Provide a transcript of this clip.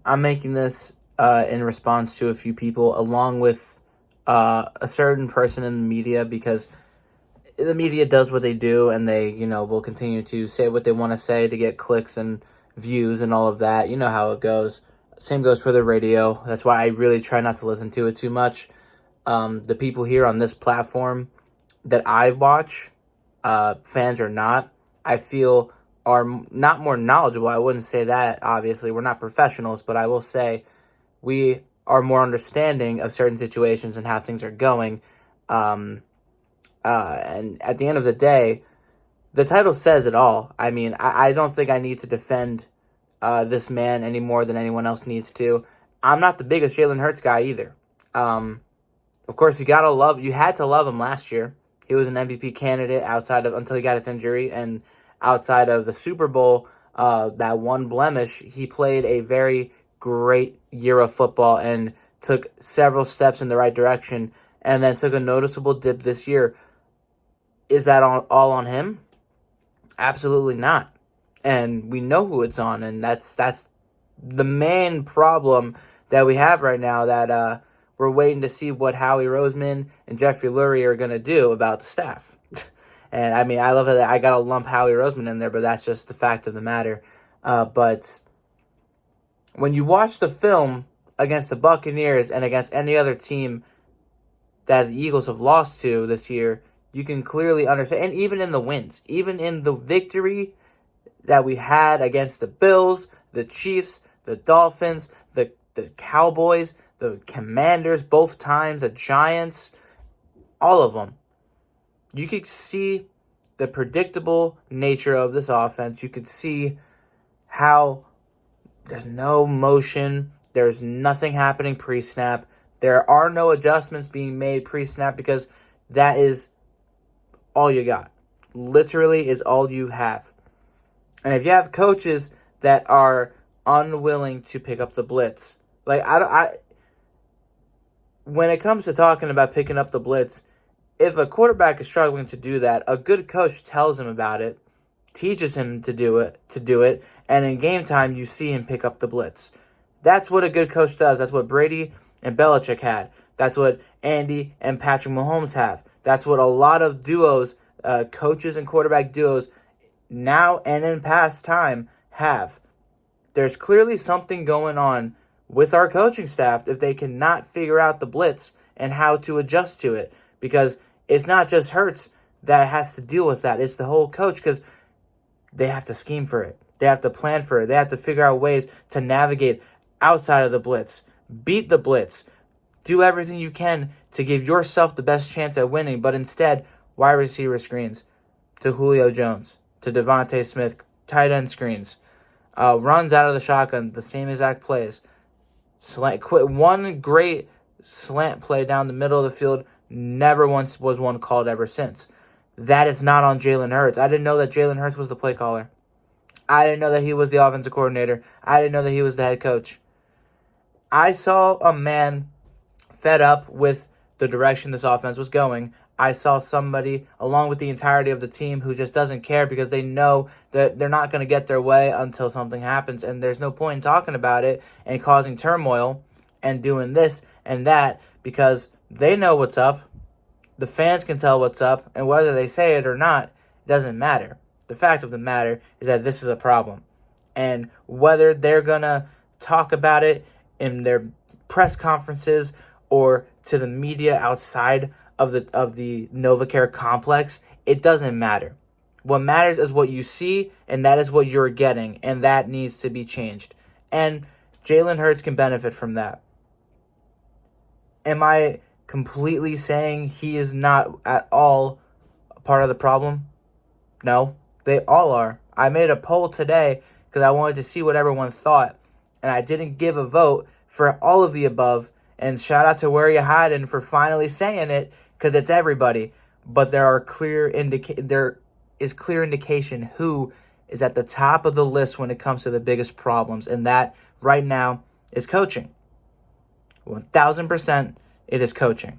I'm making this in response to a few people, along with a certain person in the media, because the media does what they do, and they, will continue to say what they want to say to get clicks and views and all of that. You know how it goes. Same goes for the radio. That's why I really try not to listen to it too much. The people here on this platform that I watch, fans or not, I feel are not more knowledgeable. I wouldn't say that, obviously. We're not professionals, but I will say we are more understanding of certain situations and how things are going. And at the end of the day, the title says it all. I mean, I don't think I need to defend this man any more than anyone else needs to. I'm not the biggest Jalen Hurts guy either. Of course, you had to love him last year. He was an MVP candidate until he got his injury, and outside of the Super Bowl, that one blemish, he played a very great year of football and took several steps in the right direction, and then took a noticeable dip this year. Is that all on him? Absolutely not. And we know who it's on, and that's the main problem that we have right now, that we're waiting to see what Howie Roseman and Jeffrey Lurie are going to do about the staff. And, I mean, I love that I got to lump Howie Roseman in there, but that's just the fact of the matter. But when you watch the film against the Buccaneers and against any other team that the Eagles have lost to this year, you can clearly understand, and even in the wins, even in the victory that we had against the Bills, the Chiefs, the Dolphins, the Cowboys, the Commanders, both times, the Giants, all of them, you could see the predictable nature of this offense. You could see how there's no motion, there's nothing happening pre-snap, there are no adjustments being made pre-snap, because that is all you got. Literally is all you have. And if you have coaches that are unwilling to pick up the blitz, like when it comes to talking about picking up the blitz, if a quarterback is struggling to do that, a good coach tells him about it, teaches him to do it, and in game time you see him pick up the blitz. That's what a good coach does. That's what Brady and Belichick had. That's what Andy and Patrick Mahomes have. That's what a lot of duos, coaches and quarterback duos, now and in past time have. There's clearly something going on with our coaching staff if they cannot figure out the blitz and how to adjust to it. Because it's not just Hurts that has to deal with that. It's the whole coach, because they have to scheme for it. They have to plan for it. They have to figure out ways to navigate outside of the blitz, beat the blitz, do everything you can to give yourself the best chance at winning. But instead, wide receiver screens to Julio Jones, to Devontae Smith, tight end screens, runs out of the shotgun, the same exact plays. One great slant play down the middle of the field, never once was one called ever since. That is not on Jalen Hurts. I didn't know that Jalen Hurts was the play caller. I didn't know that he was the offensive coordinator. I didn't know that he was the head coach. I saw a man fed up with the direction this offense was going. I saw somebody, along with the entirety of the team, who just doesn't care, because they know that they're not going to get their way until something happens, and there's no point in talking about it and causing turmoil and doing this and that, because they know what's up. The fans can tell what's up, and whether they say it or not, it doesn't matter. The fact of the matter is that this is a problem. And whether they're going to talk about it in their press conferences or to the media outside of the NovaCare complex, it doesn't matter. What matters is what you see, and that is what you're getting, and that needs to be changed. And Jalen Hurts can benefit from that. Am I completely saying he is not at all a part of the problem? No, they all are. I made a poll today because I wanted to see what everyone thought, and I didn't give a vote for all of the above. And shout out to Where You Hiding for finally saying it, because it's everybody. But there is clear indication who is at the top of the list when it comes to the biggest problems, and that right now is coaching. 1,000% it is coaching.